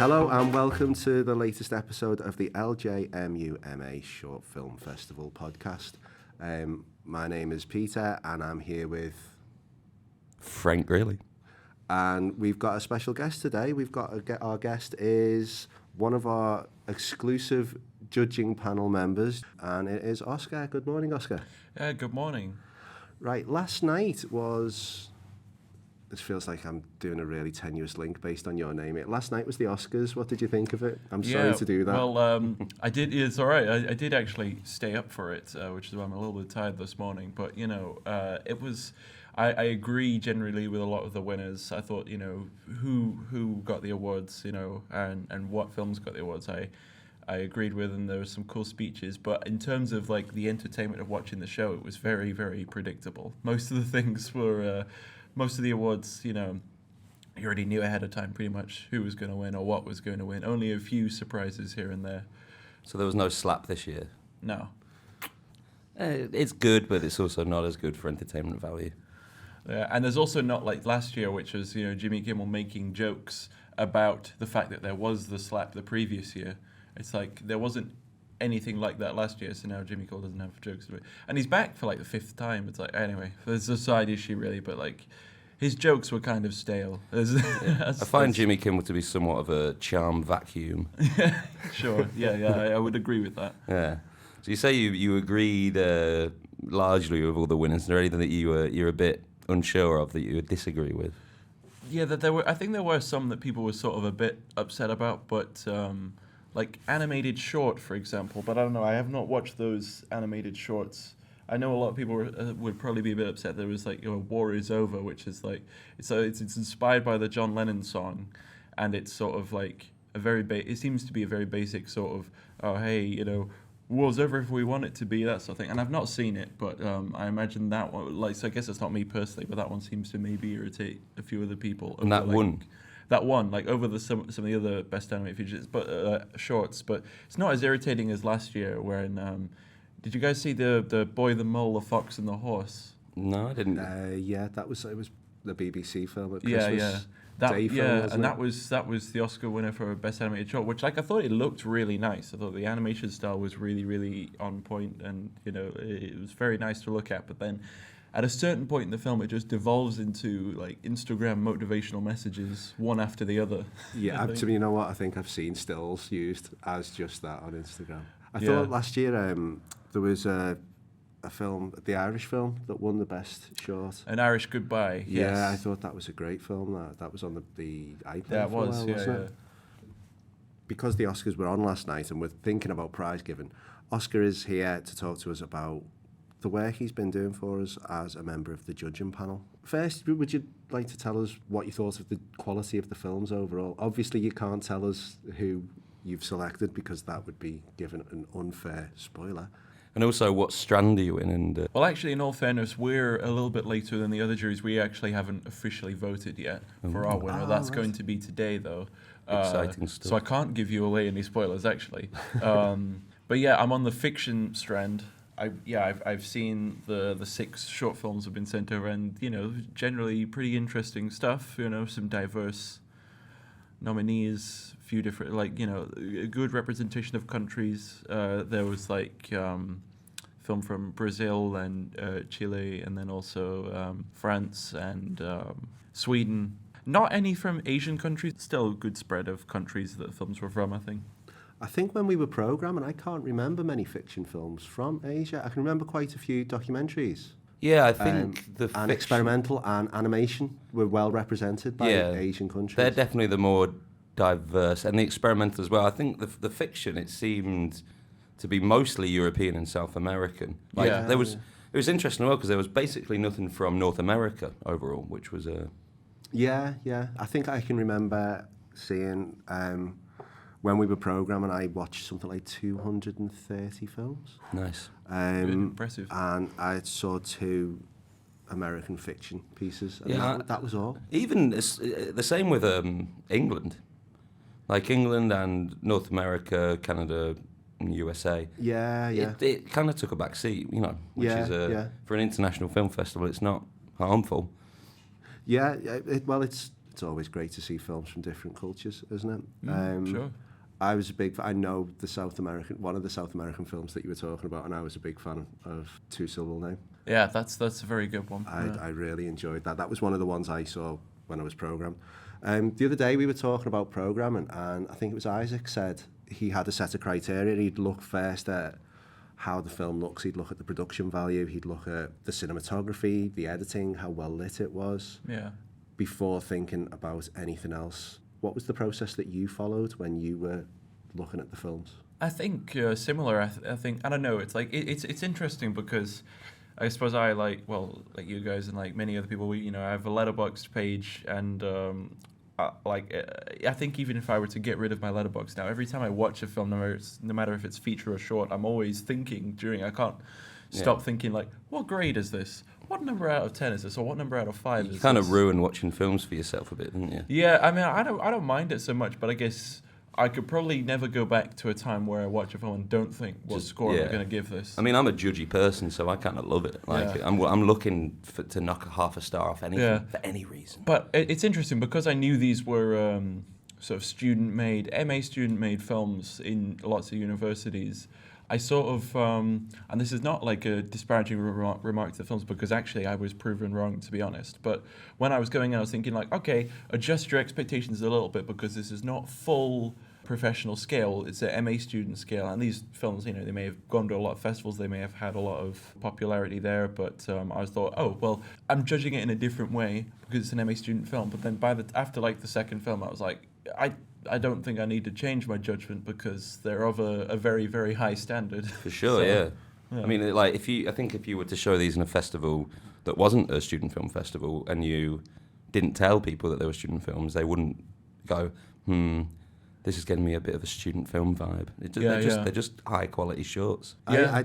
Hello and welcome to the latest episode of the LJMU MA Short Film Festival podcast. My name is Peter and I'm here with Frank Greeley. And we've got a special guest today. Our guest is one of our exclusive judging panel members, and it is Oscar. Good morning, Oscar. Good morning. Right, last night was... This feels like I'm doing a really tenuous link based on your name. Last night was the Oscars. What did you think of it? I'm sorry to do that. Well, I did. It's all right. I did actually stay up for it, which is why I'm a little bit tired this morning. But it was. I agree generally with a lot of the winners. I thought who got the awards, and what films got the awards. I agreed with, and there were some cool speeches. But in terms of like the entertainment of watching the show, it was very, very predictable. Most of the things were. Most of the awards, you already knew ahead of time pretty much who was going to win or what was going to win. Only a few surprises here and there. So there was no slap this year? No. It's good, but it's also not as good for entertainment value. Yeah, and there's also not like last year, which was, Jimmy Kimmel making jokes about the fact that there was the slap the previous year. It's like there wasn't anything like that last year, so now Jimmy Kimmel doesn't have jokes about it. And he's back for like the fifth time. It's like, anyway, there's a side issue really, but like his jokes were kind of stale. I find Jimmy Kimmel to be somewhat of a charm vacuum. Sure, yeah, I would agree with that. Yeah. So you say you agreed largely with all the winners. Is there anything that you're a bit unsure of that you would disagree with? Yeah, I think there were some that people were sort of a bit upset about, but like animated short, for example. But I don't know. I have not watched those animated shorts. I know a lot of people would probably be a bit upset. There was like War Is Over, which is like it's inspired by the John Lennon song, and it's sort of like a very it seems to be a very basic sort of war's over if we want it to be, that sort of thing. And I've not seen it, but I imagine that one, so I guess it's not me personally, but that one seems to maybe irritate a few other people. And that one? That one, like over some of the other best animated features, but shorts. But it's not as irritating as last year, when... did you guys see the Boy, the Mole, the Fox and the Horse? No, I didn't. It was the BBC film at Christmas. That was the Oscar winner for Best Animated Short, which I thought it looked really nice. I thought the animation style was really, really on point, and it was very nice to look at. But then, at a certain point in the film, it just devolves into like Instagram motivational messages, one after the other. Yeah, you know what? I think I've seen stills used as just that on Instagram. I thought last year there was a film, the Irish film, that won the best short. An Irish Goodbye. Yeah, yes. I thought that was a great film. That was on the iPad. That was, wasn't it? Because the Oscars were on last night and we're thinking about prize giving, Oscar is here to talk to us about the work he's been doing for us as a member of the judging panel. First, would you like to tell us what you thought of the quality of the films overall? Obviously, you can't tell us who you've selected because that would be given an unfair spoiler. And also, what strand are you in? And well, actually, in all fairness, we're a little bit later than the other juries. We actually haven't officially voted yet for our winner. That's going to be today, though. Exciting stuff. So I can't give you away any spoilers, actually. But yeah, I'm on the fiction strand. I've seen the 6 short films have been sent over, and generally pretty interesting stuff. Some diverse nominees, a few different, a good representation of countries. There was film from Brazil and Chile, and then also France and Sweden. Not any from Asian countries. Still a good spread of countries that the films were from, I think. I think when we were programming, I can't remember many fiction films from Asia. I can remember quite a few documentaries. Yeah, I think and experimental and animation were well represented by Asian countries. They're definitely the more diverse, and the experimental as well. I think the fiction, it seemed to be mostly European and South American. It was interesting as well because there was basically nothing from North America overall, which was a... Yeah. I think I can remember seeing... when we were programming, I watched something like 230 films. Nice. Impressive. And I saw 2 American fiction pieces. And that was all. Even the same with England. Like England and North America, Canada and USA. Yeah. It kind of took a back seat, which is for an international film festival, it's not harmful. Yeah, it's It's always great to see films from different cultures, isn't it? Sure. I was a big. I know one of the South American films that you were talking about, and I was a big fan of Two Syllable Name. Yeah, that's a very good one. I really enjoyed that. That was one of the ones I saw when I was programmed. The other day we were talking about programming, and I think it was Isaac said he had a set of criteria. He'd look first at how the film looks. He'd look at the production value. He'd look at the cinematography, the editing, how well lit it was. Yeah. Before thinking about anything else. What was the process that you followed when you were looking at the films? I think similar. I think I don't know. It's like it's interesting because I suppose I like you guys and like many other people. I have a Letterboxd page, and I think even if I were to get rid of my Letterboxd now, every time I watch a film, no matter if it's feature or short, I'm always thinking during. I can't stop thinking like, what grade is this? What number out of 10 is this, or what number out of 5 is this? You kind of ruin watching films for yourself a bit, didn't you? Yeah, I mean, I don't mind it so much, but I guess I could probably never go back to a time where I watch a film and don't think, what score am I going to give this? I mean, I'm a judgy person, so I kind of love it. I'm looking to knock half a star off anything for any reason. But it's interesting because I knew these were sort of student-made, MA student-made films in lots of universities. I sort of, and this is not like a disparaging remark to the films, because actually I was proven wrong, to be honest. But when I was going in, I was thinking like, okay, adjust your expectations a little bit, because this is not full professional scale. It's a MA student scale. And these films, they may have gone to a lot of festivals. They may have had a lot of popularity there. But I thought, oh, well, I'm judging it in a different way because it's an MA student film. But then after the second film, I was like, I don't think I need to change my judgment because they're of a very, very high standard. For sure, yeah. I mean, like if you were to show these in a festival that wasn't a student film festival, and you didn't tell people that they were student films, they wouldn't go, this is getting me a bit of a student film vibe. They're just high quality shorts. Yeah.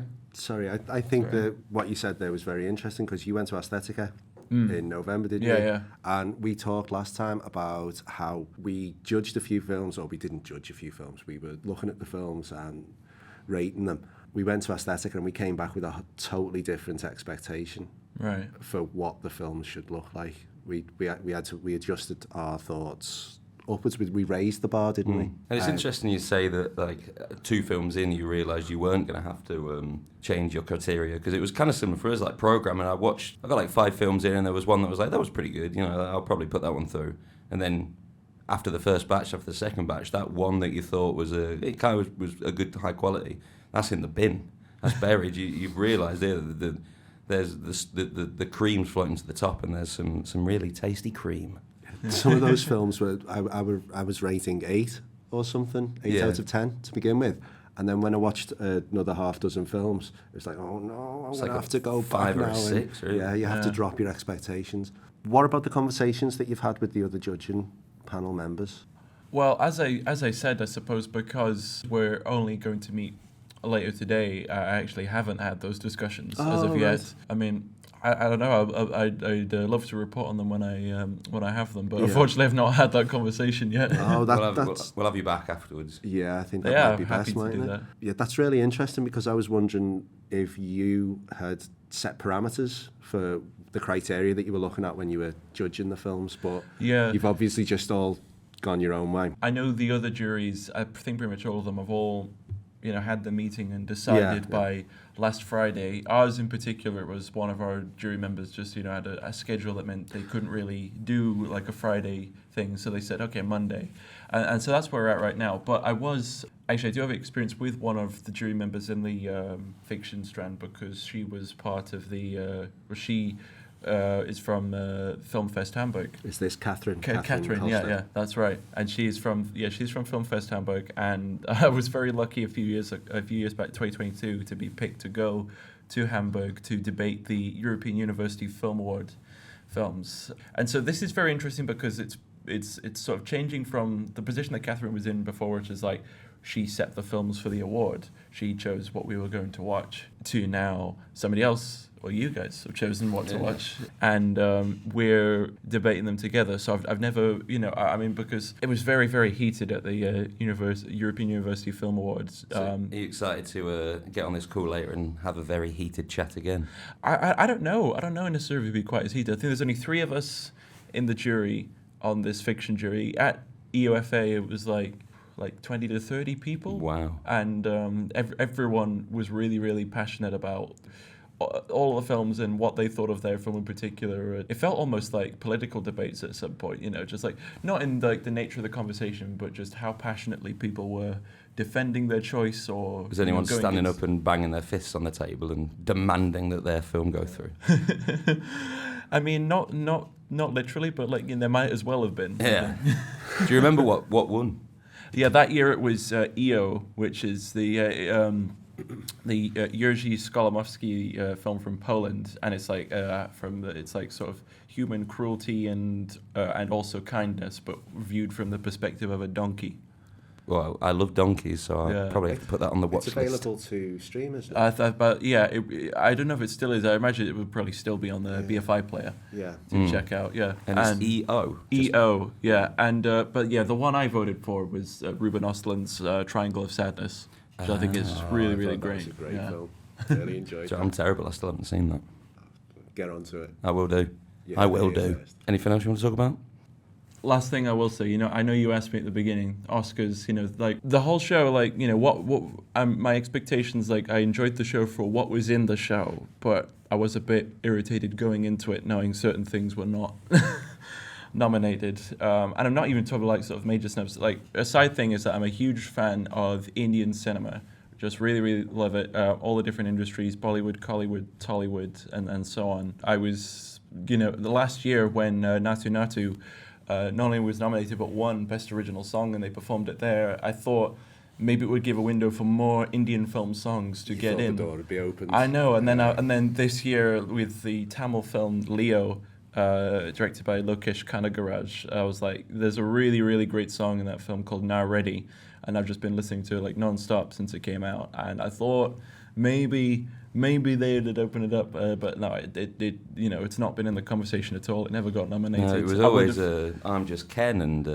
I think that what you said there was very interesting, because you went to Aesthetica in November, didn't you? Yeah. And we talked last time about how we judged a few films, or we didn't judge a few films. We were looking at the films and rating them. We went to Aesthetica and we came back with a totally different expectation for what the films should look like. We adjusted our thoughts upwards. We raised the bar, didn't we? And it's interesting you say that, like, 2 films in, you realised you weren't going to have to change your criteria, because it was kind of similar for us, like programming. I got like 5 films in, and there was one that was like, that was pretty good, I'll probably put that one through. And then after the first batch, after the second batch, that one that you thought was a good high quality, that's in the bin. That's buried. You've realised there's the cream's floating to the top, and there's some really tasty cream. Some of those films were I was rating 8 or something, 8 out of 10 to begin with, and then when I watched another half dozen films, it was like, oh no, I'm gonna have to go 5 back or now. 6. Really. Yeah, you have to drop your expectations. What about the conversations that you've had with the other judging panel members? Well, as I said, I suppose because we're only going to meet later today, I actually haven't had those discussions as of yet. I mean, I don't know. I'd love to report on them when I have them, but unfortunately, I've not had that conversation yet. Oh, we'll have you back afterwards. Yeah, I think that might be best, mightn't it? That. Yeah, that's really interesting, because I was wondering if you had set parameters for the criteria that you were looking at when you were judging the films, but you've obviously just all gone your own way. I know the other juries. I think pretty much all of them have all had the meeting and decided by last Friday. Ours in particular was one of our jury members just, had a schedule that meant they couldn't really do like a Friday thing. So they said, okay, Monday. And so that's where we're at right now. But I do have experience with one of the jury members in the fiction strand, because she was part of the, she is from Film Fest Hamburg. Is this Catherine? Catherine, yeah, that's right. And she's from Film Fest Hamburg, and I was very lucky a few years back, 2022, to be picked to go to Hamburg to debate the European University Film Award films. And so this is very interesting because it's sort of changing from the position that Catherine was in before, which is like she set the films for the award, she chose what we were going to watch, to now somebody else, or you guys, have chosen what to watch, and we're debating them together. So I've never, because it was very, very heated at the European University Film Awards. So are you excited to get on this call later and have a very heated chat again? I don't know. I don't know necessarily if it'd be quite as heated. I think there's only 3 of us in the jury, on this fiction jury. At EOFA, it was like 20 to 30 people. Wow. And everyone was really, really passionate about all the films and what they thought of their film in particular. It felt almost like political debates at some point, just like not in like the nature of the conversation, but just how passionately people were defending their choice. Or was anyone standing up and banging their fists on the table and demanding that their film go through? I mean, not literally, but like there might as well have been. Yeah. Do you remember what won? Yeah, that year it was EO, which is the Jerzy Skolimowski film from Poland, and it's like it's like sort of human cruelty and also kindness, but viewed from the perspective of a donkey. Well, I love donkeys, so I'll probably have to put that on the watch list. It's available to streamers now. I don't know if it still is. I imagine it would probably still be on the BFI player. Yeah. To check out. Yeah. And it's EO. EO. Yeah. And the one I voted for was Ruben Östlund's Triangle of Sadness, which I think is really, really great. That was a great film. Really enjoyed it. I'm terrible. I still haven't seen that. Get onto it. I will do. Yeah, I will do. Anything else you want to talk about? Last thing I will say, I know you asked me at the beginning, Oscars, like the whole show, like, my expectations, like I enjoyed the show for what was in the show, but I was a bit irritated going into it knowing certain things were not nominated. And I'm not even talking like sort of major snubs. Like a side thing is that I'm a huge fan of Indian cinema. Just really, really love it. All the different industries, Bollywood, Collywood, Tollywood, and so on. I was, the last year when Natu Natu not only was nominated but won Best Original Song and they performed it there, I thought maybe it would give a window for more Indian film songs to get in. The door would be opened. I know, and then this year with the Tamil film Leo, directed by Lokesh Kanagaraj, I was like, there's a really, really great song in that film called Now Ready, and I've just been listening to it like non-stop since it came out, and I thought maybe they'd open it up, but no, it it's not been in the conversation at all. It never got nominated. No, it was always I'm Just Ken and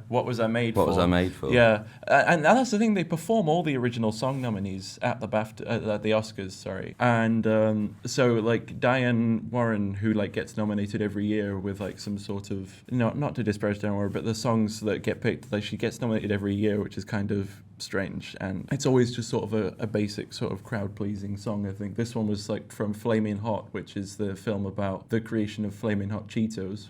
What Was I Made For? What Was I Made For? Yeah, and that's the thing. They perform all the original song nominees at the at the Oscars. Sorry, and so like Diane Warren, who like gets nominated every year with like some sort of not to disparage Diane Warren, but the songs that get picked, like she gets nominated every year, which is kind of strange, and it's always just sort of a basic sort of crowd pleasing song. I think this one was like from Flamin' Hot, which is the film about the creation of Flamin' Hot Cheetos.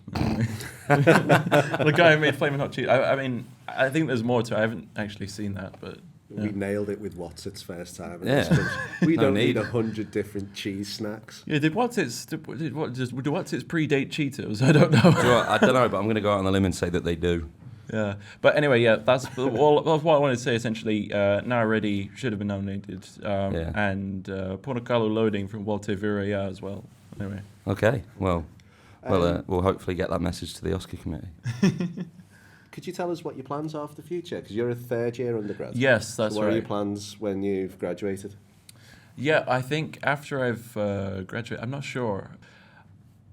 The guy who made Flamin' Hot Cheetos. I mean, I think there's more to it. I haven't actually seen that, but we nailed it with What's Its first time. No We don't need. need 100 different cheese snacks. Yeah, did What's Its predate Cheetos? I don't know. I don't know, but I'm going to go out on a limb and say that they do. Yeah, but anyway, that's all what I wanted to say. Essentially, Now Ready should have been nominated, and Portocalo Loading from Walter Viraya as well. Anyway. Okay, well, we'll hopefully get that message to the Oscar committee. Could you tell us what your plans are for the future? Because you're a third-year undergrad. Yes, that's so what right. are your plans when you've graduated? Yeah, I think after I've graduated, I'm not sure.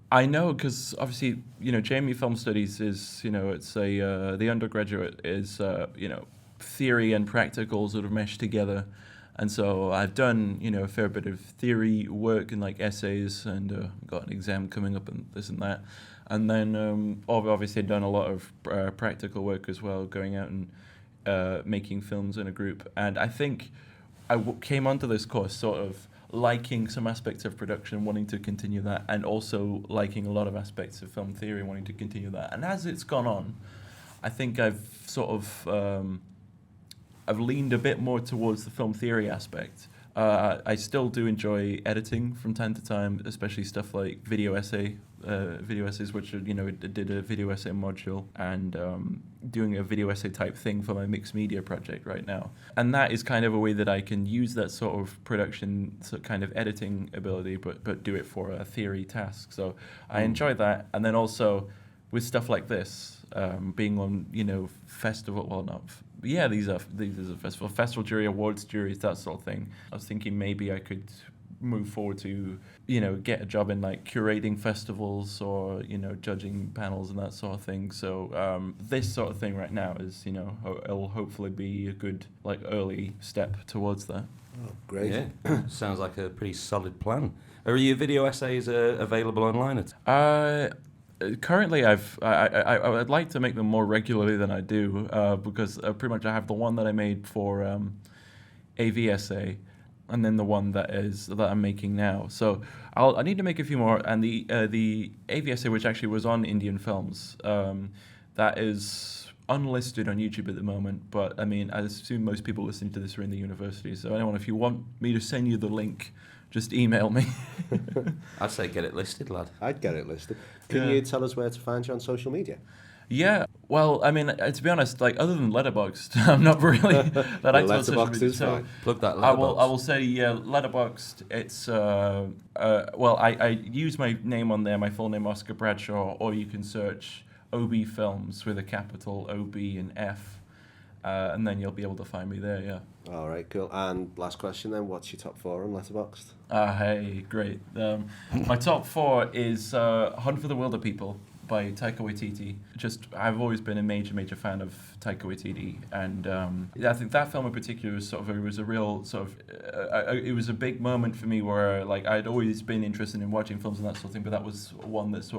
I know because obviously, JMU Film Studies is, it's the undergraduate is, theory and practical sort of meshed together. And so I've done, a fair bit of theory work and like essays and got an exam coming up and this and that. And then I've obviously done a lot of practical work as well, going out and making films in a group. And I think I came onto this course sort of liking some aspects of production, wanting to continue that, and also liking a lot of aspects of film theory, wanting to continue that. And as it's gone on, I think I've sort of I've leaned a bit more towards the film theory aspect. I still do enjoy editing from time to time, especially stuff like video essays, which are, did a video essay module and doing a video essay type thing for my mixed media project right now. And that is kind of a way that I can use that sort of production, sort of kind of editing ability, but do it for a theory task. So I enjoy that. And then also with stuff like this, being on, these are festival jury, awards juries, that sort of thing. I was thinking maybe I could move forward to, get a job in like curating festivals or, judging panels and that sort of thing. So this sort of thing right now is, it'll hopefully be a good like early step towards that. Oh, great. Yeah, sounds like a pretty solid plan. Are your video essays available online? Currently, I'd like to make them more regularly than I do, because pretty much I have the one that I made for AVSA, and then the one that I'm making now. So I need to make a few more. And the AVSA, which actually was on Indian Films, that is unlisted on YouTube at the moment. But I mean, I assume most people listening to this are in the university. So anyone, if you want me to send you the link, just email me. I'd say get it listed, lad. I'd get it listed. Can you tell us where to find you on social media? Yeah, well, I mean, to be honest, like other than Letterboxd, I'm not really that active on social media. So plug that Letterboxd. I will say, yeah, Letterboxd. It's well, I use my name on there, my full name Oscar Bradshaw, or you can search OB Films with a capital OB and F, and then you'll be able to find me there. Yeah. All right, cool. And last question then, what's your top 4 on Letterboxd? Hey, great. My top 4 is Hunt for the Wilder People by Taika Waititi. I've always been a major fan of Taika Waititi, and I think that film in particular was it was a real sort of, it was a big moment for me where like I'd always been interested in watching films and that sort of thing, but that was one that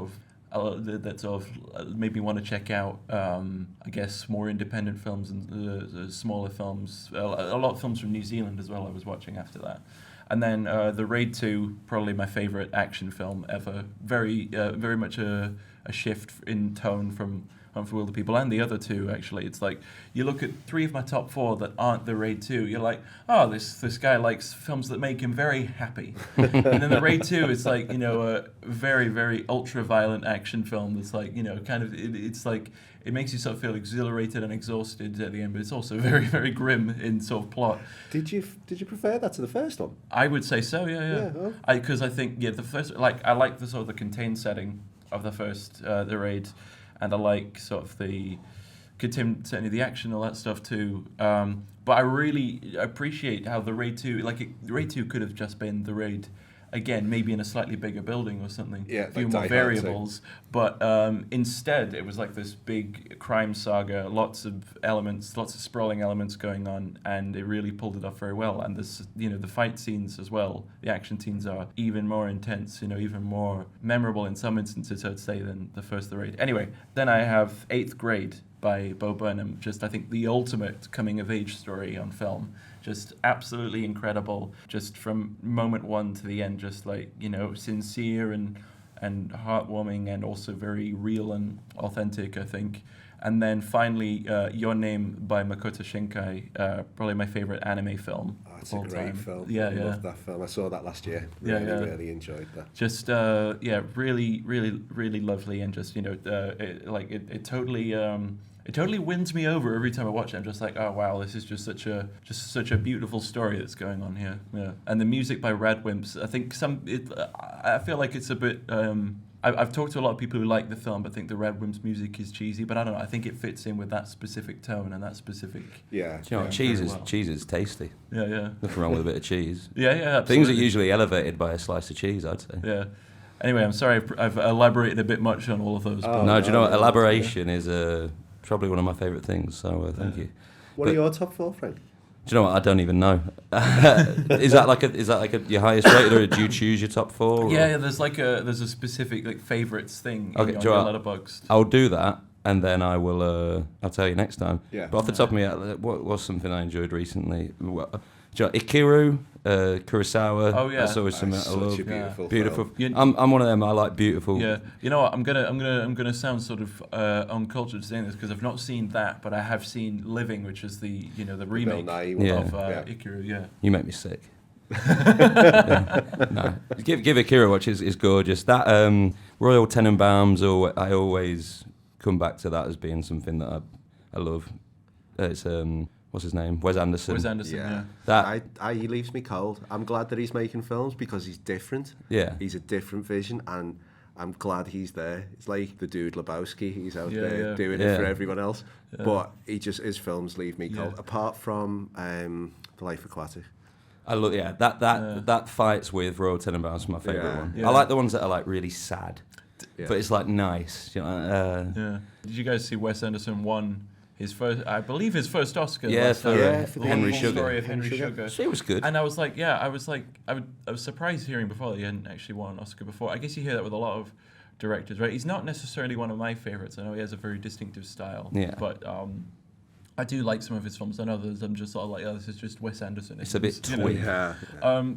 made me want to check out, I guess, more independent films and smaller films. A lot of films from New Zealand as well I was watching after that. And then The Raid 2, probably my favorite action film ever. Very much a shift in tone from Hunt for Wilder People and the other two, actually. It's like, you look at 3 of my top 4 that aren't The Raid 2, you're like, oh, this guy likes films that make him very happy. And then The Raid 2 is like, a very, very ultra-violent action film that's like, kind of, it's like, it makes you sort of feel exhilarated and exhausted at the end, but it's also very, very grim in sort of plot. Did you prefer that to the first one? I would say so, yeah. Oh. Because I think, the first, I like the sort of the contained setting of the first, The Raid, and I like sort of the contained setting of the action, all that stuff too. But I really appreciate how The Raid 2, The Raid 2 could have just been The Raid, again, maybe in a slightly bigger building or something, a few more variables. But instead, it was like this big crime saga, lots of sprawling elements going on, and it really pulled it off very well. And this, the fight scenes as well, the action scenes are even more intense, even more memorable in some instances, I'd say, than the first The Raid. Anyway, then I have 8th Grade by Bo Burnham, I think the ultimate coming-of-age story on film. Just absolutely incredible, just from moment 1 to the end, just like, sincere and heartwarming, and also very real and authentic, I think. And then finally, Your Name by Makoto Shinkai, probably my favorite anime film. Oh, it's a great film. Yeah, I love that film. I saw that last year. Really enjoyed that. Just, really, really, really lovely, and just, it totally... It totally wins me over every time I watch it. I'm just like, oh wow, this is just such a beautiful story that's going on here. Yeah, and the music by Radwimps. I think I feel like it's a bit. I've talked to a lot of people who like the film, but think the Radwimps music is cheesy. But I don't know. I think it fits in with that specific tone and that specific. Yeah. Do you know what? Cheese is tasty. Yeah. Nothing wrong with a bit of cheese. Yeah. Absolutely. Things are usually elevated by a slice of cheese, I'd say. Yeah. Anyway, I'm sorry I've elaborated a bit much on all of those. No, do you know what? Elaboration is probably one of my favourite things, so thank you. What are your top 4, Frank? Do you know what? I don't even know. Is that like your highest rated, or do you choose your top 4? Or? Yeah, there's a specific favourites thing on your Letterboxd. I'll do that, and then I will. I'll tell you next time. Yeah. But off the top of my head, what was something I enjoyed recently? Ikiru, Kurosawa. Oh yeah, that's always something I love. Such a Beautiful. film. I'm one of them. I like beautiful. Yeah. You know what? I'm gonna sound sort of uncultured saying this, because I've not seen that, but I have seen Living, which is the remake of Ikiru. Yeah. You make me sick. No. Give Akira a watch. Is gorgeous. That Royal Tenenbaums, I always come back to that as being something that I love. It's what's his name? Wes Anderson. Yeah. He leaves me cold. I'm glad that he's making films because he's different. Yeah. He's a different vision, and I'm glad he's there. It's like the dude Lebowski. He's out there doing it for everyone else. Yeah. But his films leave me cold. Apart from The Life Aquatic. I love that fights with Royal Tenenbaums is my favourite one. Yeah. I like the ones that are like really sad, but it's like nice. Did you guys see Wes Anderson won his first Oscar? For Henry Sugar. Story of Henry Sugar. She was good. And I was I was surprised hearing before that he hadn't actually won an Oscar before. I guess you hear that with a lot of directors, right? He's not necessarily one of my favorites. I know he has a very distinctive style, Yeah. but I do like some of his films, and others I'm just sort of like, oh, this is just Wes Anderson. It's a bit you know? twee. Yeah.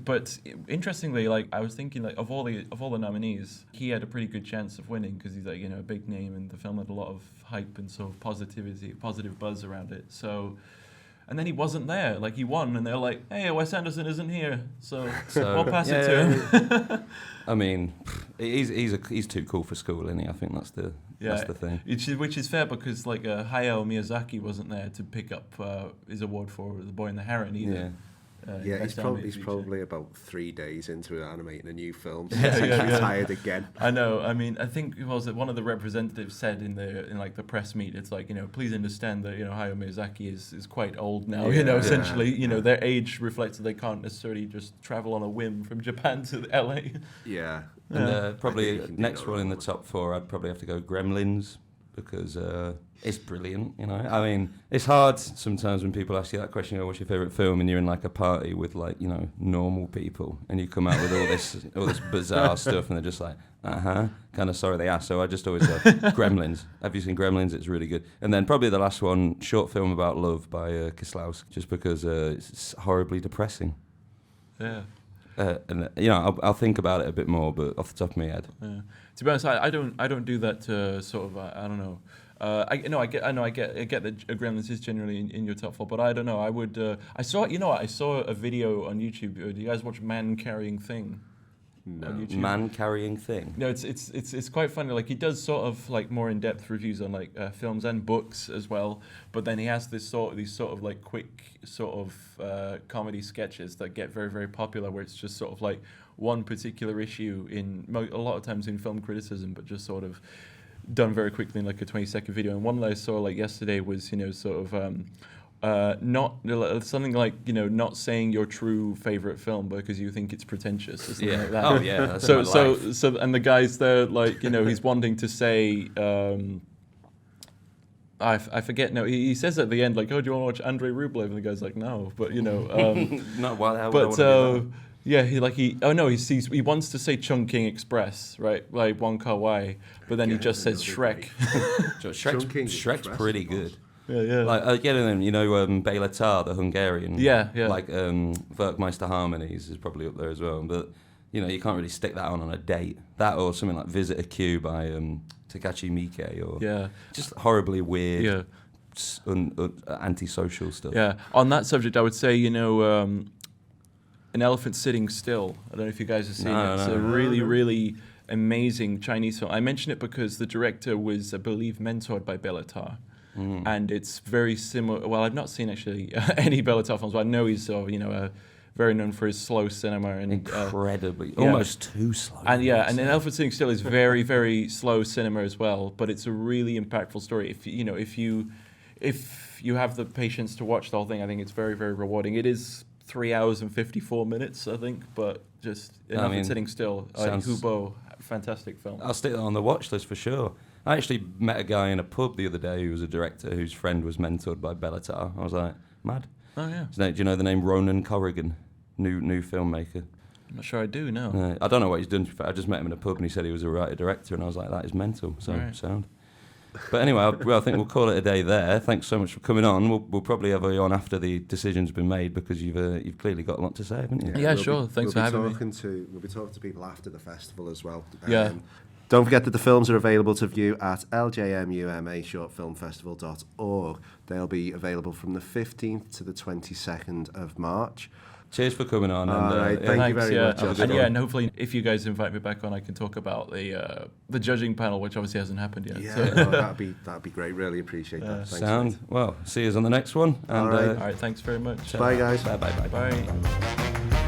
But interestingly, like I was thinking, like of all the nominees, he had a pretty good chance of winning because he's like, you know, a big name, and the film had a lot of hype and sort of positive buzz around it. So, and then he wasn't there. Like he won, and they're like, hey, Wes Anderson isn't here, so I'll pass it to him. I mean, he's too cool for school, isn't he? I think that's the thing. Which is fair because like Hayao Miyazaki wasn't there to pick up his award for The Boy and the Heron either. Yeah. He's probably about 3 days into animating a new film. So Yeah, he's yeah. retired again. I know. I mean, I think it was one of the representatives said in the press meet. It's like, you know, please understand that, you know, Hayao Miyazaki is quite old now. You know, essentially, you know, their age reflects that they can't necessarily just travel on a whim from Japan to LA. Yeah. And probably think you can next do one in the that. top 4, I'd probably have to go Gremlins, because it's brilliant, you know. I mean, it's hard sometimes when people ask you that question, oh, what's your favourite film, and you're in like a party with like, you know, normal people, and you come out with all this bizarre stuff, and they're just like, kind of sorry they asked. So I just always go, Gremlins. Have you seen Gremlins? It's really good. And then probably the last one, short film about love by Kieslowski, just because it's horribly depressing. Yeah. And you know, I'll think about it a bit more, but off the top of my head. Yeah. To be honest, I don't do that sort of. I don't know. I get that Gremlins is generally in your top 4, but I don't know. I would. I saw a video on YouTube. Do you guys watch Man Carrying Thing? No. On YouTube? Man Carrying Thing. No, it's quite funny. Like he does sort of like more in-depth reviews on like films and books as well. But then he has these sort of like quick sort of comedy sketches that get very, very popular, where it's just sort of like one particular issue a lot of times in film criticism, but just sort of done very quickly in like a 20-second video. And one that I saw like yesterday was, you know, sort of not something like, you know, not saying your true favorite film because you think it's pretentious or something like that. Oh yeah. That's my life. So and the guy's there, like, you know, he's wanting to say I forget. No, he says at the end, like, oh, do you want to watch Andrei Rublev? And the guy's like, no, but you know. No, why? How would I but want to do that? yeah, he wants to say Chungking Express, right? Like Wong Kar-wai, but then he just says Shrek. Shrek's pretty good. Yeah. Like again, you know, Bela Tar, the Hungarian. Yeah. Like Werkmeister Harmonies is probably up there as well. But you know, you can't really stick that on a date. That or something like Visitor Q by Takashi Miike, or just horribly weird, antisocial stuff. Yeah. On that subject, I would say, you know, An Elephant Sitting Still. I don't know if you guys have seen it. It's a really amazing Chinese film. I mention it because the director was, I believe, mentored by Bela Tar. And it's very similar. Well, I've not seen actually any Bela Tar films, but I know he's you know, very known for his slow cinema and incredibly, almost too slow. And and An Elephant Sitting Still is very, very slow cinema as well. But it's a really impactful story. If you have the patience to watch the whole thing, I think it's very, very rewarding. It is 3 hours and 54 minutes, I think, but just An Elephant Sitting Still. Hubo, fantastic film. I'll stick that on the watch list for sure. I actually met a guy in a pub the other day who was a director whose friend was mentored by Bela Tar. I was like, mad. Oh, yeah. Do you know the name Ronan Corrigan? New filmmaker. I'm not sure I do, no. I don't know what he's done. I just met him in a pub and he said he was a writer-director, and I was like, that is mental. So sound. But anyway, I think we'll call it a day there. Thanks so much for coming on. We'll probably have you on after the decision's been made, because you've clearly got a lot to say, haven't you? Yeah, sure. Thanks for having me. We'll be talking to people after the festival as well. Yeah. Don't forget that the films are available to view at LJMU shortfilmfestival.org. They'll be available from the 15th to the 22nd of March. Cheers for coming on. All right, thank you very much. And hopefully, if you guys invite me back on, I can talk about the judging panel, which obviously hasn't happened yet. Yeah, so. that'd be great. Really appreciate that. Thanks, sound. Well, see you on the next one. And, all right, thanks very much. Bye, guys. Bye. Bye.